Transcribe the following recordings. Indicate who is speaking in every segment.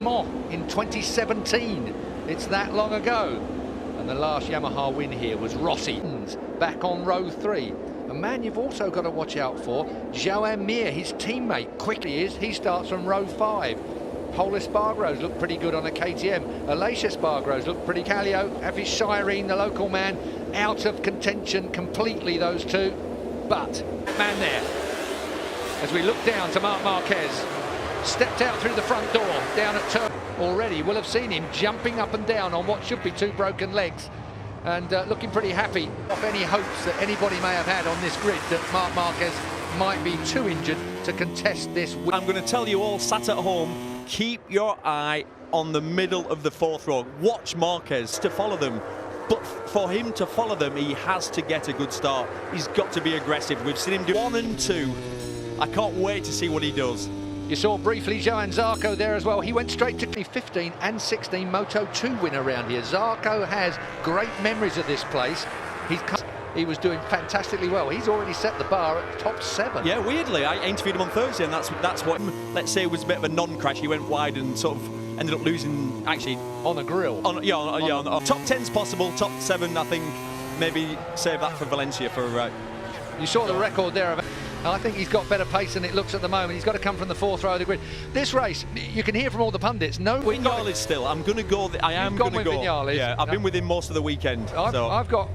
Speaker 1: In 2017. It's that long ago. And the last Yamaha win here was Rossi, back on row 3. A man you've also got to watch out for, Joan Mir, his teammate, quickly is. He starts from row 5. Polar Spargros look pretty good on a KTM. Malaysia Spargros look pretty. Callio, Afish Shireen, the local man, out of contention completely, those two. But, man there, as we look down to Marquez, stepped out through the front door, down at turn. Already will have seen him jumping up and down on what should be 2 broken legs and looking pretty happy off any hopes that anybody may have had on this grid that Marc Marquez might be too injured to contest this.
Speaker 2: I'm going to tell you all sat at home, keep your eye on the middle of the 4th row. Watch Marquez to follow them. But for him to follow them, he has to get a good start. He's got to be aggressive. We've seen him do 1 and 2. I can't wait to see what he does.
Speaker 1: You saw briefly Johan Zarco there as well. He went straight to 15 and 16 Moto 2 win around here. Zarco has great memories of this place. He was doing fantastically well. He's already set the bar at top 7.
Speaker 2: Yeah, weirdly, I interviewed him on Thursday, and that's what, let's say, was a bit of a non-crash. He went wide and sort of ended up losing, actually,
Speaker 1: on a grill.
Speaker 2: Top 10's possible, top 7, I think, maybe save that for Valencia for.
Speaker 1: You saw the record there of. I think he's got better pace than it looks at the moment. He's got to come from the 4th row of the grid. This race, you can hear from all the pundits. No,
Speaker 2: Viñales still. I'm going to go. I am going to go.
Speaker 1: Viñales.
Speaker 2: Yeah, I've been with him most of the weekend.
Speaker 1: I've got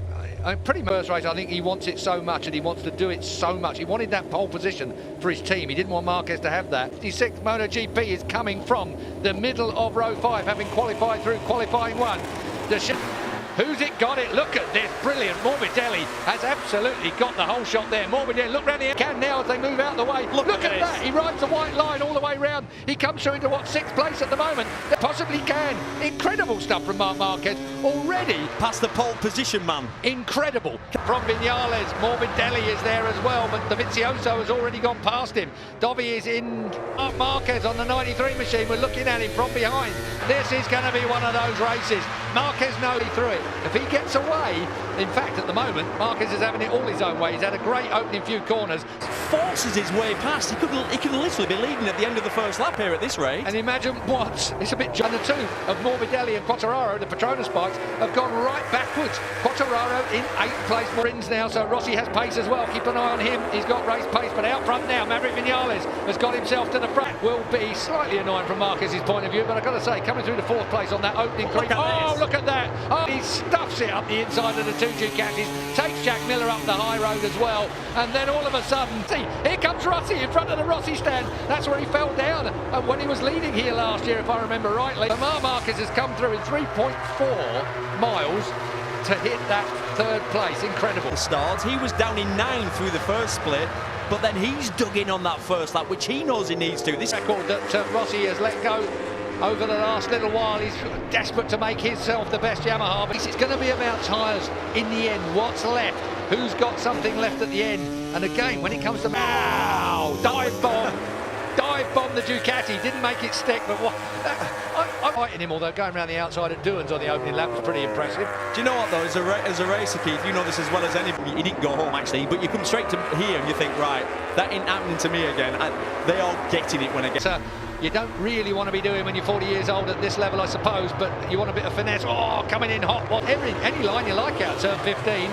Speaker 1: pretty much first race. I think he wants it so much, and he wants to do it so much. He wanted that pole position for his team. He didn't want Marquez to have that. 56 MotoGP is coming from the middle of row 5, having qualified through qualifying 1. Who's it got it? Look at this, brilliant. Morbidelli has absolutely got the whole shot there. Morbidelli, look round the can now as they move out the way. Look at that, he rides the white line all the way round. He comes through into what, 6th place at the moment? They possibly can. Incredible stuff from Marc Marquez. Already
Speaker 2: past the pole position, man.
Speaker 1: Incredible. From Viñales, Morbidelli is there as well, but Dovizioso has already gone past him. Dovi is in. Marc Marquez on the 93 machine. We're looking at him from behind. This is going to be one of those races. Marquez knows he threw it. If he gets away, in fact, at the moment, Marquez is having it all his own way. He's had a great opening few corners.
Speaker 2: Forces his way past. He could literally be leading at the end of the first lap here at this rate.
Speaker 1: And imagine what, it's a bit. And the 2 of Morbidelli and Quartararo, the Petronas bikes, have gone right backwards. Quartararo in 8th place, Marins now, so Rossi has pace as well. Keep an eye on him. He's got race pace, but out front now, Maverick Viñales has got himself to the front. Will be slightly annoying from Marquez's point of view, but I've got to say, coming through the 4th place on that opening creep. Oh, look at that. Oh, he stuffs it up the inside of the 2 Ducatis, takes Jack Miller up the high road as well, and then all of a sudden, see, here comes Rossi in front of the Rossi stand. That's where he fell down when he was leading here last year, if I remember rightly. Marc Marquez has come through in 3.4 miles to hit that 3rd place. Incredible.
Speaker 2: Start. He was down in 9 through the first split, but then he's dug in on that first lap, which he knows he needs to. This
Speaker 1: record that Rossi has let go over the last little while. He's desperate to make himself the best Yamaha, but it's going to be about tyres in the end. What's left? Who's got something left at the end? And again, when it comes to dive bomb the Ducati, didn't make it stick, but what? I'm fighting him, although going around the outside at Duans on the opening lap was pretty impressive.
Speaker 2: Do you know what though, as a racer, Keith, you know this as well as anybody. He didn't go home actually, but you come straight to here and you think, right, that ain't happening to me again. They are getting it when I get.
Speaker 1: You don't really want to be doing when you're 40 years old at this level, I suppose, but you want a bit of finesse. Oh, coming in hot. Any line you like out turn 15.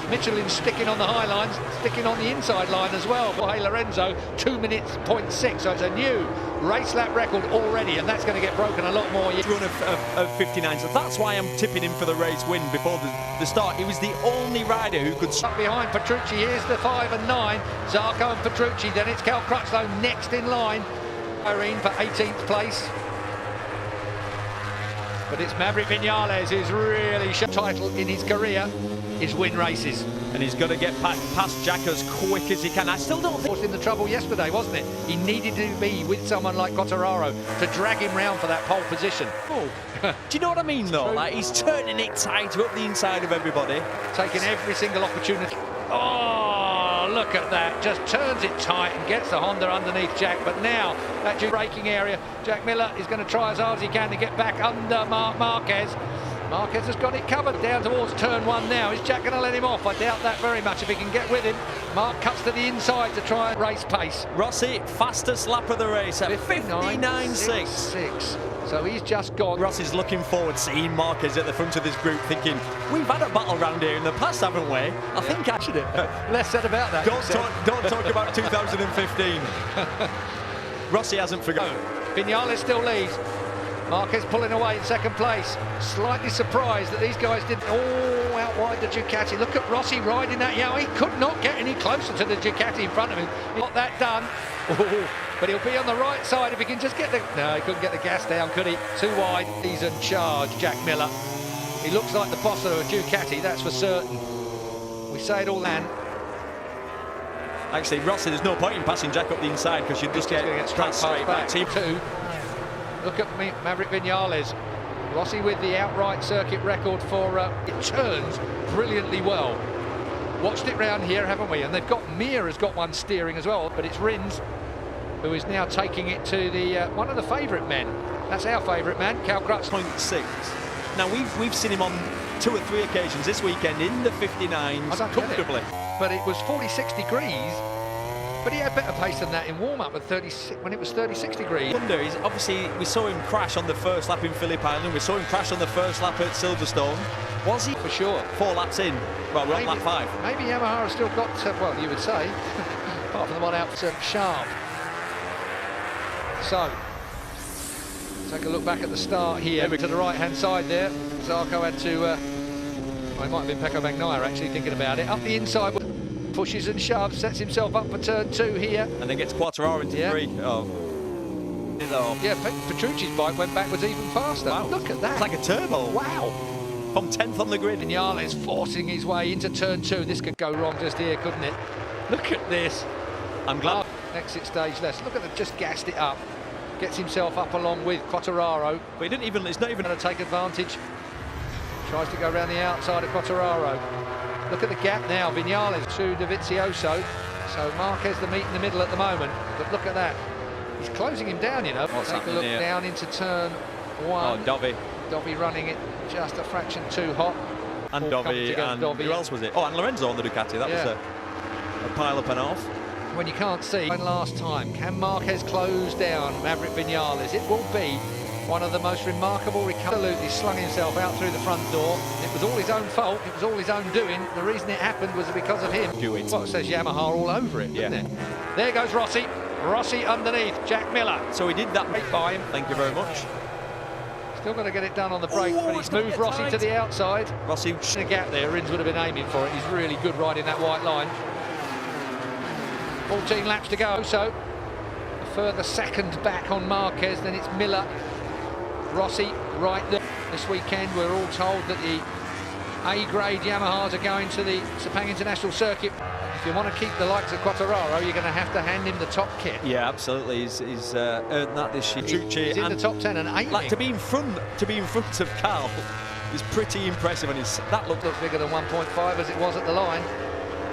Speaker 1: Michelin sticking on the high lines, sticking on the inside line as well. Hey Lorenzo, 2 minutes 0.6, so it's a new race lap record already, and that's going to get broken a lot more.
Speaker 2: Run of 59, so that's why I'm tipping him for the race win before the start. He was the only rider who could.
Speaker 1: Up behind Petrucci, here's the 5 and 9, Zarco and Petrucci, then it's Cal Crutchlow next in line. Irene for 18th place. But it's Maverick Viñales who's really shown title in his career is win races.
Speaker 2: And he's got to get past Jack as quick as he can. I still don't think...
Speaker 1: He was in the trouble yesterday, wasn't it? He needed to be with someone like Quartararo to drag him round for that pole position.
Speaker 2: Oh. Do you know what I mean, though? Like, he's turning it tight up the inside of everybody.
Speaker 1: Taking every single opportunity. Oh, look at that. Just turns it tight and gets the Honda underneath Jack. But now, that braking area, Jack Miller is going to try as hard as he can to get back under Marquez. Marquez has got it covered down towards turn 1 now. Is Jack going to let him off? I doubt that very much if he can get with him. Mark cuts to the inside to try and race pace.
Speaker 2: Rossi, fastest lap of the race at 59.6.
Speaker 1: So he's just gone.
Speaker 2: Rossi's looking forward, seeing Marquez at the front of this group, thinking, we've had a battle round here in the past, haven't we? I think actually.
Speaker 1: Less said about that.
Speaker 2: Don't talk about 2015. Rossi hasn't forgotten.
Speaker 1: Vinales still leads. Marquez pulling away in second place. Slightly surprised that these guys didn't all out wide the Ducati. Look at Rossi riding that Yowie. He could not get any closer to the Ducati in front of him. He got that done. Ooh, but he'll be on the right side if he can just get the... No, he couldn't get the gas down, could he? Too wide. He's in charge, Jack Miller. He looks like the boss of a Ducati, that's for certain. We say it all then.
Speaker 2: Actually, Rossi, there's no point in passing Jack up the inside because you'd just get straight back.
Speaker 1: Team 2. Look at Maverick Vinales. Rossi with the outright circuit record for it turns brilliantly well. Watched it round here, haven't we? And they've got Mir has got one steering as well, but it's Rins who is now taking it to the one of the favourite men. That's our favourite man, Cal Crutch.
Speaker 2: 0.6. Now we've seen him on 2 or 3 occasions this weekend in the 59s comfortably.
Speaker 1: But it was 46 degrees. But he had better pace than that in warm-up at 36 when it was 36 degrees.
Speaker 2: Wonder is obviously we saw him crash on the first lap in Phillip Island. We saw him crash on the first lap at Silverstone. Was he?
Speaker 1: For sure.
Speaker 2: 4 laps in. Well, we're on lap 5.
Speaker 1: Maybe Yamaha has still got, well, you would say, apart from the one out sharp. So, take a look back at the start here to the right-hand side there. Zarco had to, well, it might have been Pecco Bagnaia actually thinking about it. Up the inside. Pushes and shoves, sets himself up for turn 2 here.
Speaker 2: And then gets Quartararo into 3. Oh.
Speaker 1: Yeah, Petrucci's bike went backwards even faster.
Speaker 2: Wow.
Speaker 1: Look at that.
Speaker 2: It's like a turbo.
Speaker 1: Wow.
Speaker 2: From 10th on the grid.
Speaker 1: Vinales forcing his way into turn 2. This could go wrong just here, couldn't it? Look at this.
Speaker 2: I'm glad.
Speaker 1: Exit stage less. Look at that, just gassed it up. Gets himself up along with Quartararo.
Speaker 2: But he didn't even, it's not even
Speaker 1: going to take advantage. Tries to go around the outside of Quartararo. Look at the gap now, Vinales to Dovizioso. So Marquez the meat in the middle at the moment. But look at that. He's closing him down, you know. Take a look down into turn 1.
Speaker 2: Oh, Dovi.
Speaker 1: Dovi running it just a fraction too hot.
Speaker 2: And Dovi, and who else was it? Oh, and Lorenzo on the Ducati. That was a pile up and off.
Speaker 1: When you can't see, last time, can Marquez close down Maverick Vinales? It will be one of the most remarkable recoveries. Absolutely slung himself out through the front door. It was all his own fault. It was all his own doing. The reason it happened was because of him. Well, it says Yamaha all over it, doesn't it? There goes Rossi. Rossi underneath. Jack Miller.
Speaker 2: So he did that
Speaker 1: by him.
Speaker 2: Thank you very much.
Speaker 1: Still got to get it done on the brake, but he's moved Rossi to the outside.
Speaker 2: Rossi
Speaker 1: in a gap there. Rins would have been aiming for it. He's really good riding that white line. 14 laps to go. So a further second back on Marquez. Then it's Miller. Rossi right there. This weekend we're all told that the A-grade Yamahas are going to the Sepang International Circuit. If you want to keep the likes of Quartararo, you're going to have to hand him the top kit.
Speaker 2: Yeah, absolutely. He's earned that this year.
Speaker 1: He's in the top 10 and aiming.
Speaker 2: Like to be in front of Cal is pretty impressive, and that looks
Speaker 1: bigger than 1.5 as it was at the line.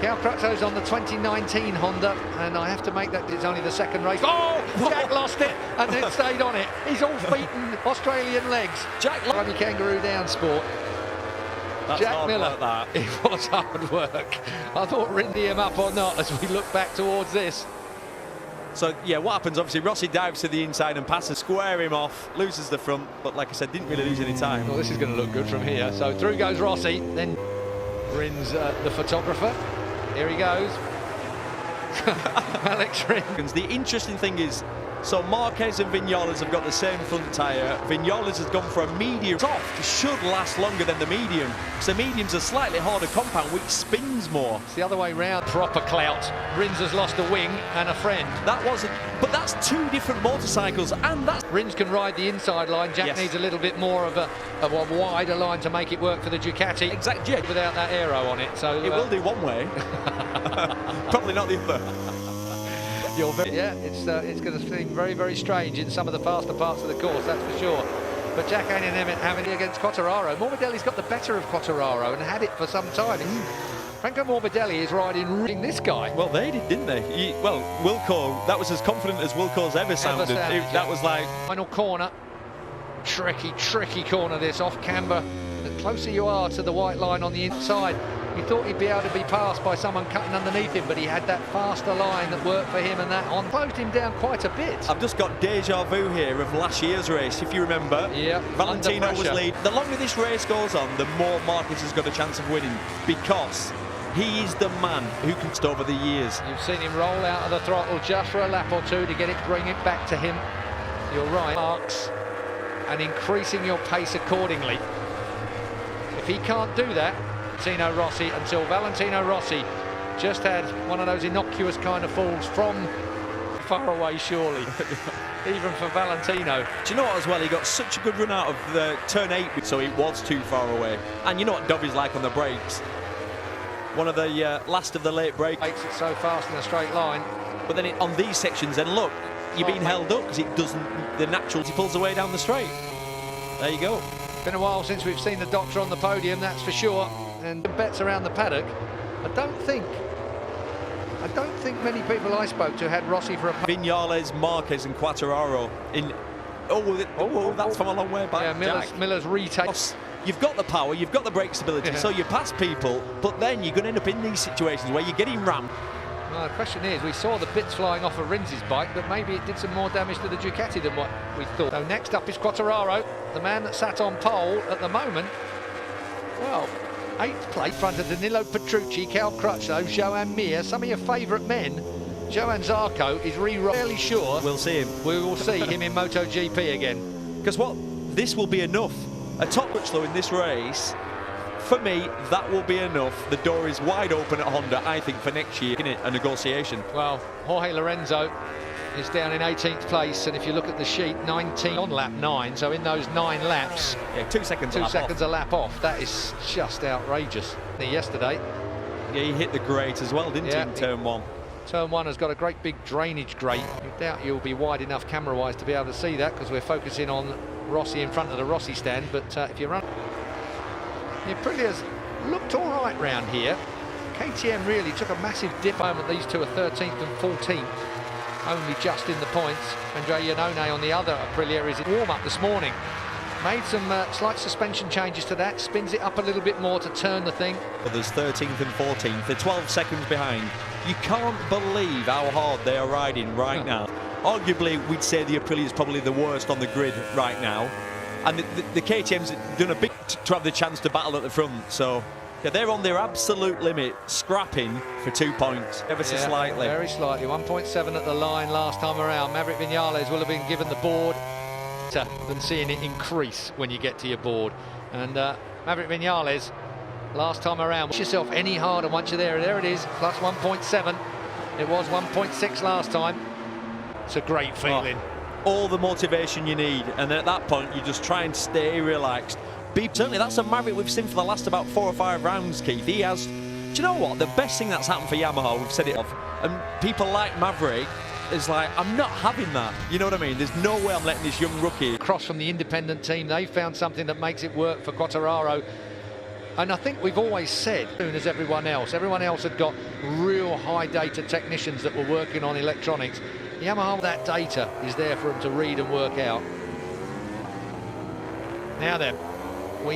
Speaker 1: Cal Crutcho's on the 2019 Honda, and I have to make that it's only the second race. Oh, Jack lost it and then stayed on it. He's all feet and Australian legs. Jack lost the kangaroo down sport.
Speaker 2: That's
Speaker 1: Jack Miller,
Speaker 2: that.
Speaker 1: It was hard work. I thought rindy him up or not as we look back towards this.
Speaker 2: So, yeah, what happens, obviously, Rossi dives to the inside and passes, square him off, loses the front, but like I said, didn't really lose any time.
Speaker 1: Well, this is going to look good from here. So through goes Rossi, then Rins the photographer. Here he goes. Alex Rins.
Speaker 2: The interesting thing is, so Marquez and Vinales have got the same front tyre. Vinales has gone for a medium. Soft should last longer than the medium. So medium's a slightly harder compound, which spins more.
Speaker 1: It's the other way round. Proper clout. Rins has lost a wing and a friend.
Speaker 2: That wasn't, but that's 2 different motorcycles, and that's...
Speaker 1: Rins can ride the inside line. Jack needs a little bit more of a wider line to make it work for the Ducati.
Speaker 2: Exactly. Yeah.
Speaker 1: Without that aero on it. So
Speaker 2: it will do one way. Probably not the other.
Speaker 1: Yeah, it's going to seem very, very strange in some of the faster parts of the course, that's for sure. But Jack ain't having it against Quartararo. Morbidelli's got the better of Quartararo and had it for some time. Franco Morbidelli is riding this guy.
Speaker 2: Well, they did, didn't they? Wilco, that was as confident as Wilco's ever sounded. That was like...
Speaker 1: Final corner. Tricky corner this, off camber. The closer you are to the white line on the inside, You thought he'd be able to be passed by someone cutting underneath him, but he had that faster line that worked for him, and that closed him down quite a bit.
Speaker 2: I've just got deja vu here of last year's race, if you remember.
Speaker 1: Yeah,
Speaker 2: Valentino was lead. The longer this race goes on, the more Marquez has got a chance of winning, because he is the man who can stop over the years.
Speaker 1: You've seen him roll out of the throttle just for a lap or two to get it, bring it back to him. You're right, marks, and increasing your pace accordingly. If he can't do that, Valentino Rossi just had one of those innocuous kind of falls from far away, surely. Even for Valentino.
Speaker 2: Do you know what as well? He got such a good run out of the turn 8, so it was too far away. And you know what Dovy's like on the brakes. One of the last of the late breaks.
Speaker 1: Makes it so fast in a straight line.
Speaker 2: But then on these sections, then look, you're being held up because it doesn't, the natural, he pulls away down the straight. There you go.
Speaker 1: Been a while since we've seen the Doctor on the podium, that's for sure. And bets around the paddock. I don't think many people I spoke to had Rossi for a...
Speaker 2: Viñales, Marquez and Quartararo in... Oh, that's from a long way back.
Speaker 1: Yeah, Miller's retake.
Speaker 2: You've got the power, you've got the brake stability, so you pass people, but then you're going to end up in these situations where you're getting rammed.
Speaker 1: Well, the question is, we saw the bits flying off of Rins's bike, but maybe it did some more damage to the Ducati than what we thought. So next up is Quartararo, the man that sat on pole at the moment. Well, 8th place, front of Danilo Petrucci, Cal Crutchlow, Joan Mir, some of your favourite men. Johan Zarco is fairly sure
Speaker 2: we'll see him.
Speaker 1: We will see him in MotoGP again.
Speaker 2: Because this will be enough. A top Crutchlow in this race, for me, that will be enough. The door is wide open at Honda, I think, for next year, in a negotiation.
Speaker 1: Well, Jorge Lorenzo is down in 18th place, and if you look at the sheet, 19 on lap 9, so in those 9 laps,
Speaker 2: yeah, 2 seconds
Speaker 1: a lap off. That is just outrageous. Yesterday,
Speaker 2: yeah, he hit the grate as well, didn't he, in turn 1?
Speaker 1: Turn 1 has got a great big drainage grate. I doubt you'll be wide enough camera-wise to be able to see that, because we're focusing on Rossi in front of the Rossi stand, but if you run... Aprilia's looked all right round here. KTM really took a massive dip home at these two, are 13th and 14th, only just in the points. Andre Iannone on the other Aprilia is in warm-up this morning. Made some slight suspension changes to that, spins it up a little bit more to turn the thing.
Speaker 2: There's 13th and 14th, they're 12 seconds behind. You can't believe how hard they are riding right now. Arguably, we'd say the Aprilia is probably the worst on the grid right now. And the KTM's done a bit to have the chance to battle at the front. So, yeah, they're on their absolute limit, scrapping for 2 points, ever so slightly.
Speaker 1: Very slightly, 1.7 at the line last time around. Maverick Viñales will have been given the board than seeing it increase when you get to your board. And Maverick Viñales, last time around, push yourself any harder once you're there. There it is, plus 1.7. It was 1.6 last time. It's a great feeling.
Speaker 2: All the motivation you need, and then at that point you just try and stay relaxed. Certainly that's a Maverick we've seen for the last about 4 or 5 rounds, Keith. He has, do you know what, the best thing that's happened for Yamaha, we've said it off, and people like Maverick is like, I'm not having that, you know what I mean? There's no way I'm letting this young rookie
Speaker 1: across from the independent team. They found something that makes it work for Quartararo, and I think we've always said, as everyone else had got real high data technicians that were working on electronics. Yamaha, that data is there for them to read and work out. Now then,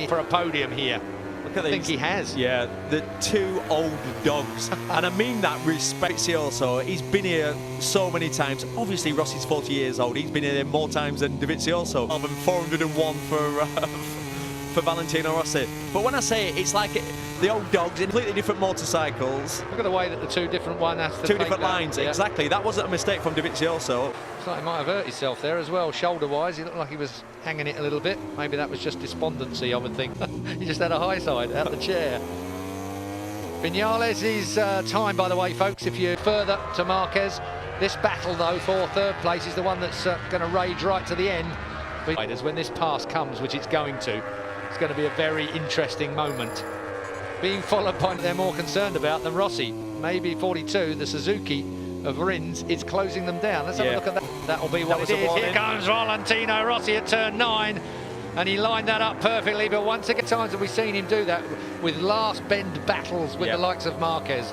Speaker 1: for a podium here.
Speaker 2: Look at
Speaker 1: I think he has.
Speaker 2: Yeah, the 2 old dogs. And I mean that respects also. He's been here so many times. Obviously, Rossi's 40 years old. He's been here more times than Dovizioso. 401 for Valentino Rossi. But when I say it, it's like the old dogs in completely different motorcycles.
Speaker 1: Look at the way that the 2 different one has to
Speaker 2: 2 different lines,
Speaker 1: yeah.
Speaker 2: Exactly. That wasn't a mistake from Dovizioso.
Speaker 1: Looks like he might have hurt himself there as well, shoulder-wise. He looked like he was hanging it a little bit. Maybe that was just despondency, I would think. He just had a high side out the chair. Viñales' time, by the way, folks, if you're further to Marquez. This battle, though, for 3rd place is the one that's going to rage right to the end. But when this pass comes, which it's going to, it's going to be a very interesting moment. Being followed by they're more concerned about than Rossi. Maybe 42, the Suzuki of Rins, is closing them down. Let's have a look at that. That'll be what it is. Here comes Valentino Rossi at turn 9. And he lined that up perfectly. But once again, times have we seen him do that with last bend battles with the likes of Marquez.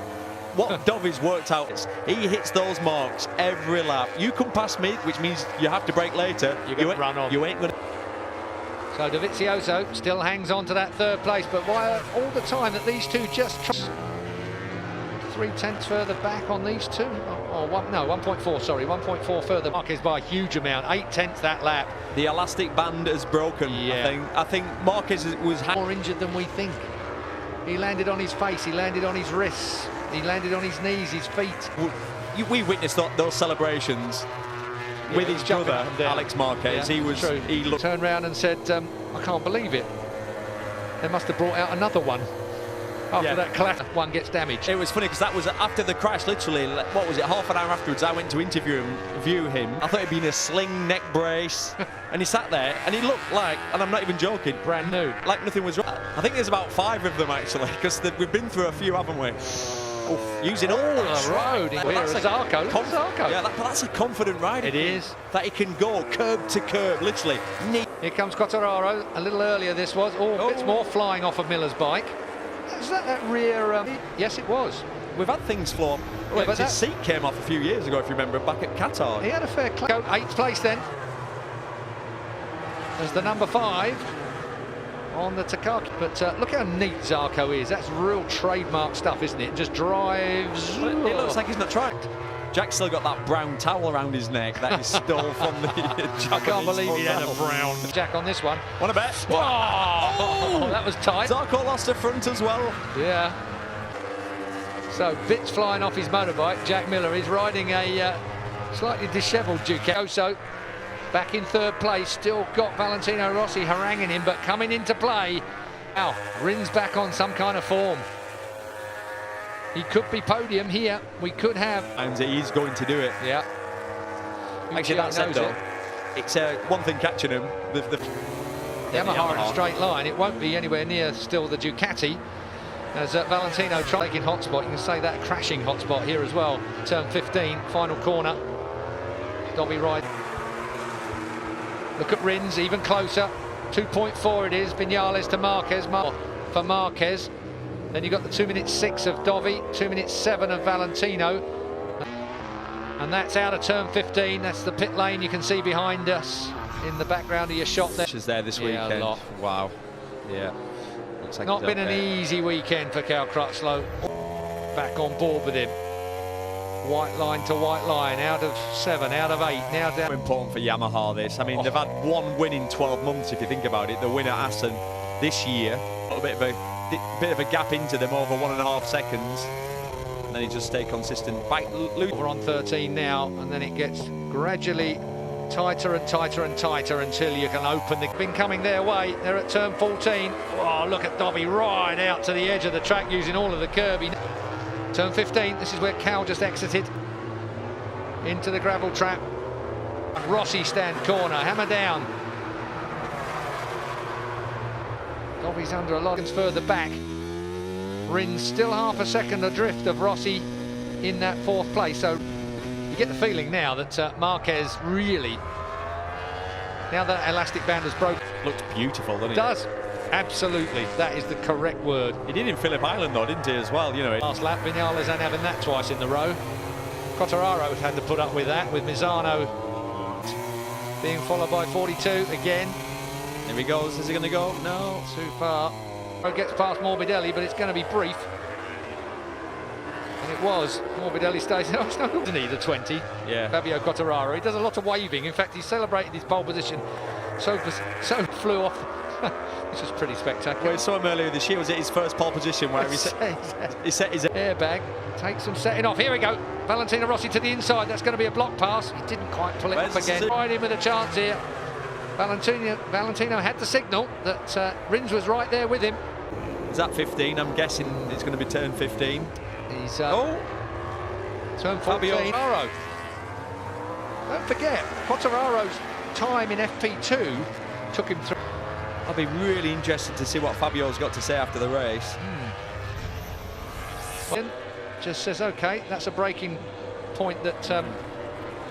Speaker 2: What Dovy's worked out is he hits those marks every lap. You come past me, which means you have to brake later.
Speaker 1: You're going to run on.
Speaker 2: You ain't going to...
Speaker 1: So Dovizioso still hangs on to that third place, but why all the time that these two just 3/10 further back on these two? Oh, 1.4, sorry, 1.4 further. Marquez by a huge amount, 8/10 that lap.
Speaker 2: The elastic band has broken,
Speaker 1: yeah.
Speaker 2: I think Marquez was
Speaker 1: more injured than we think. He landed on his face, he landed on his wrists, he landed on his knees, his feet.
Speaker 2: We witnessed those celebrations with his brother, Alex Marquez.
Speaker 1: Yeah,
Speaker 2: he looked...
Speaker 1: turned around and said, I can't believe it. They must have brought out another one. After that clash, one gets damaged.
Speaker 2: It was funny because that was after the crash, literally, what was it, half an hour afterwards, I went to view him. I thought he'd been a sling neck brace, and he sat there, and he looked like, and I'm not even joking,
Speaker 1: brand new.
Speaker 2: Like nothing was wrong. I think there's about 5 of them, actually, because we've been through a few, haven't we? Using all
Speaker 1: the road. That's Zarco.
Speaker 2: Yeah, but that's a confident ride.
Speaker 1: It is.
Speaker 2: That he can go curb to curb, literally.
Speaker 1: Here comes Quartararo. A little earlier this was. Bits more flying off of Miller's bike. Is that rear? Yes, it was.
Speaker 2: We've had things floor. Well, his seat came off a few years ago, if you remember, back at Qatar.
Speaker 1: He had a fair go 8th place then. As the number 5 on the Takaki. But look how neat Zarco is. That's real trademark stuff, isn't it? Just drives.
Speaker 2: Well, it looks like he's not trying. Jack's still got that brown towel around his neck that he stole from the Japanese.
Speaker 1: I can't believe he had a brown Jack on this one.
Speaker 2: Want to bet?
Speaker 1: Oh, that was tight.
Speaker 2: Zarco lost a front as well.
Speaker 1: Yeah. So bits flying off his motorbike. Jack Miller is riding a slightly dishevelled Ducati. So back in 3rd place, still got Valentino Rossi haranguing him, but coming into play. Now, Rins back on some kind of form. He could be podium here. We could have.
Speaker 2: And he's going to do it.
Speaker 1: Yeah.
Speaker 2: Actually, that said though, it's one thing catching him. The
Speaker 1: Yamaha in a straight line. It won't be anywhere near still the Ducati. As Valentino taking hotspot, you can say that crashing hotspot here as well. Turn 15, final corner. Dobby ride. Look at Rins, even closer. 2.4 it is. Vinales to Marquez. For Marquez. Then you've got the 2:06 of Dovi, 2:07 of Valentino. And that's out of turn 15. That's the pit lane you can see behind us in the background of your shot there.
Speaker 2: She's there this weekend.
Speaker 1: A lot.
Speaker 2: Wow. Yeah. Looks like
Speaker 1: not been an easy weekend for Cal Crutchlow. Back on board with him. White line to white line, out of 7, out of 8, now down.
Speaker 2: Important for Yamaha this. I mean, they've had one win in 12 months if you think about it. The win at Assen this year. A little bit of a gap into them over 1.5 seconds. And then he just stay consistent.
Speaker 1: We're on 13 now, and then it gets gradually tighter and tighter and tighter until you can open the... Been coming their way. They're at turn 14. Oh, look at Dobby right out to the edge of the track using all of the curb. Turn 15, this is where Cal just exited into the gravel trap. Rossi stand corner, hammer down. Dobby's under a lot further back. Rins still half a second adrift of Rossi in that 4th place. So you get the feeling now that Marquez really, now that elastic band has broken.
Speaker 2: Looks beautiful, doesn't it?
Speaker 1: It does. Absolutely, that is the correct word.
Speaker 2: He did in Phillip Island though, didn't he, as well? You know.
Speaker 1: Last lap, Vinales and having that twice in the row. Quartararo had to put up with that, with Misano being followed by 42 again.
Speaker 2: Here he goes. Is he going to go? No,
Speaker 1: too far. Gets past Morbidelli, but it's going to be brief. And it was. Morbidelli stays. Oh, it's no good, isn't he, the 20?
Speaker 2: Yeah.
Speaker 1: Fabio Quartararo. He does a lot of waving. In fact, he celebrated his pole position. So flew off. This was pretty spectacular.
Speaker 2: Well, we saw him earlier this year. Was it his first pole position where he set his
Speaker 1: airbag? Takes some setting off. Here we go. Valentino Rossi to the inside. That's going to be a block pass. He didn't quite pull it up again. Ride him with a chance here. Valentino had the signal that Rins was right there with him.
Speaker 2: Is that 15? I'm guessing it's going to be turn 15.
Speaker 1: He's turn 14. Quartararo. Don't forget, Quartararo's time in FP2 took him through.
Speaker 2: I'll be really interested to see what Fabio's got to say after the race.
Speaker 1: Just says, okay, that's a breaking point that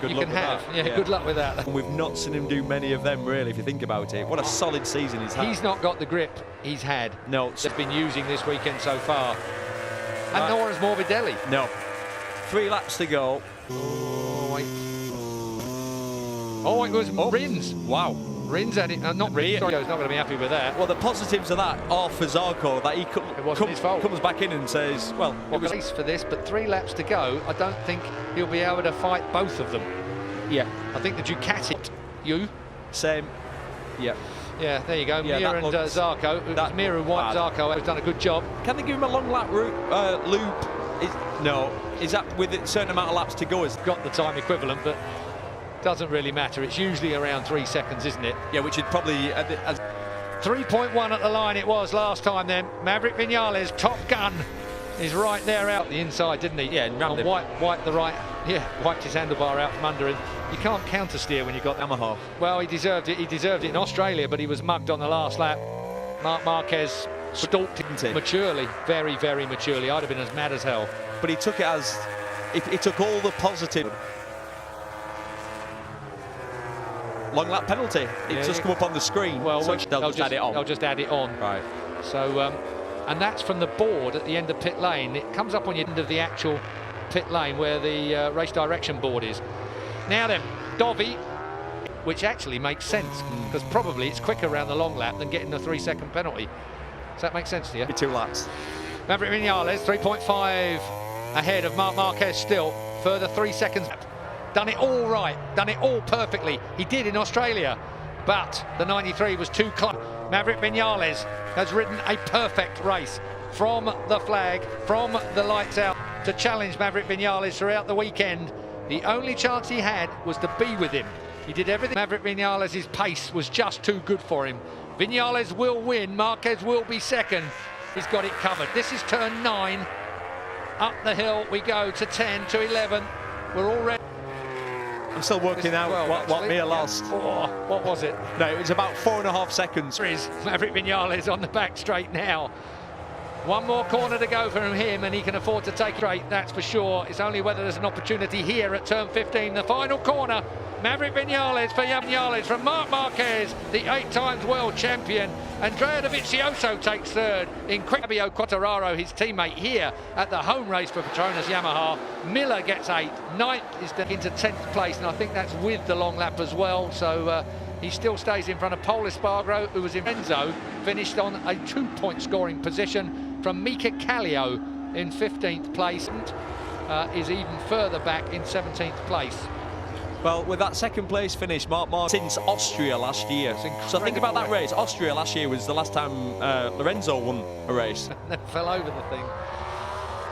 Speaker 1: you can have. Yeah, good luck with that.
Speaker 2: And we've not seen him do many of them, really, if you think about it. What a solid season he's had.
Speaker 1: He's not got the grip he's had.
Speaker 2: No.
Speaker 1: He's been using this weekend so far. And nor has Morbidelli.
Speaker 2: No. 3 laps to go.
Speaker 1: Oh, wait. Oh, it was Rins.
Speaker 2: Wow.
Speaker 1: Rins at it, not Rins, sorry, he's not going to be happy with that.
Speaker 2: Well, the positives of that are for Zarco, that he comes back in and says, well,
Speaker 1: it was race for this, but 3 laps to go. I don't think he'll be able to fight both of them.
Speaker 2: Yeah.
Speaker 1: I think the Ducati,
Speaker 2: same. Yeah.
Speaker 1: Yeah, there you go.
Speaker 2: Yeah,
Speaker 1: Mir and Zarco. Mir and White Zarco has done a good job.
Speaker 2: Can they give him a long lap loop? No. Is that with a certain amount of laps to go?
Speaker 1: Has got the time equivalent, but doesn't really matter. It's usually around 3 seconds, isn't it?
Speaker 2: Yeah, which is probably
Speaker 1: 3.1 at the line it was last time then. Maverick Vinales, Top Gun, is right there out the inside, didn't he?
Speaker 2: Yeah,
Speaker 1: and wiped the right. Yeah, wiped his handlebar out from under him. You can't counter steer when you've got Yamaha. Well, he deserved it. He deserved it in Australia, but he was mugged on the last lap. Marquez stalked him maturely, very, very maturely. I'd have been as mad as hell.
Speaker 2: But he took it as he took all the positive. Long lap penalty. It's just come up on the screen.
Speaker 1: Well,
Speaker 2: so they'll just add it on.
Speaker 1: They'll just add it on.
Speaker 2: Right.
Speaker 1: So, and that's from the board at the end of pit lane. It comes up on the end of the actual pit lane where the race direction board is. Now then, Dovi, which actually makes sense because probably it's quicker around the long lap than getting the 3-second penalty. Does that make sense to you?
Speaker 2: 2 laps.
Speaker 1: Maverick Vinales, 3.5 ahead of Marc Marquez still. Further 3 seconds. Done it all right, done it all perfectly. He did in Australia, but the 93 was too close. Maverick Vinales has ridden a perfect race from the flag, from the lights out, to challenge Maverick Vinales throughout the weekend. The only chance he had was to be with him. He did everything. Maverick Vinales' pace was just too good for him. Vinales will win, Marquez will be second. He's got it covered. This is turn 9. Up the hill we go to 10, to 11. We're already...
Speaker 2: I'm still working out what Mir lost.
Speaker 1: Oh, what was it?
Speaker 2: No, it was about 4.5 seconds.
Speaker 1: There is Maverick Vinales on the back straight now. One more corner to go from him and he can afford to take straight, that's for sure. It's only whether there's an opportunity here at turn 15, the final corner. Maverick Vinales for Vinales from Marc Marquez, the 8 times world champion. Andrea Dovizioso takes third in Fabio Quartararo, his teammate here at the home race for Petronas Yamaha. Miller gets 8th, 9th is into 10th place, and I think that's with the long lap as well. So he still stays in front of Pol Espargaro, who was in Renzo, finished on a 2-point scoring position from Mika Kallio in 15th place, and is even further back in 17th place.
Speaker 2: Well, with that second place finish, Marc Marquez since Austria last year. So think about that race. Austria last year was the last time Lorenzo won a race.
Speaker 1: Then fell over the thing.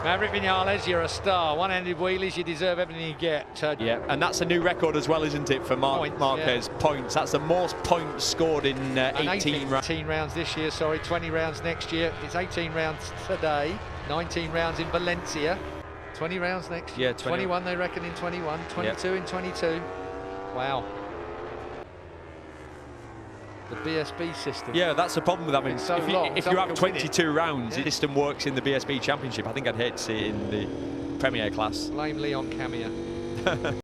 Speaker 1: Maverick Vinales, you're a star. One-handed wheelies, you deserve everything you get.
Speaker 2: Yeah, and that's a new record as well, isn't it, for Marquez?
Speaker 1: Yeah.
Speaker 2: Points. That's the most points scored in 18
Speaker 1: rounds this year, sorry, 20 rounds next year. It's 18 rounds today, 19 rounds in Valencia. 20 rounds next year.
Speaker 2: Yeah,
Speaker 1: 21 they reckon in 21, 22 in 22. Wow. The BSB system.
Speaker 2: Yeah, that's the problem with that. I mean,
Speaker 1: so
Speaker 2: if you have 22 rounds, the system works in the BSB Championship. I think I'd hate to see it in the Premier class.
Speaker 1: Blame Leon Camia.